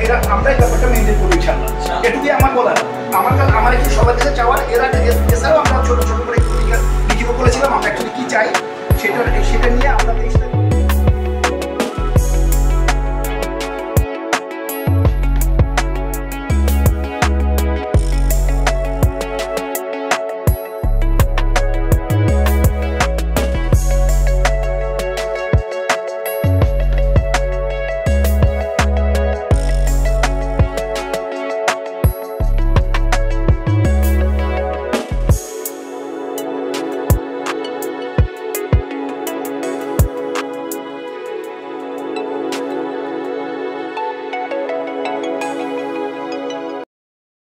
এটা আমরাই ব্যাপারটা মেনটেন করি ইনশাআল্লাহ। এটুকুই আমার বলার। আমার একটু সবার কাছে চাওয়ার এছাড়াও আমরা ছোট ছোট করে লিখিত করেছিলাম আমরা অ্যাকচুয়ালি কি চাই সেটা নিয়ে আমরা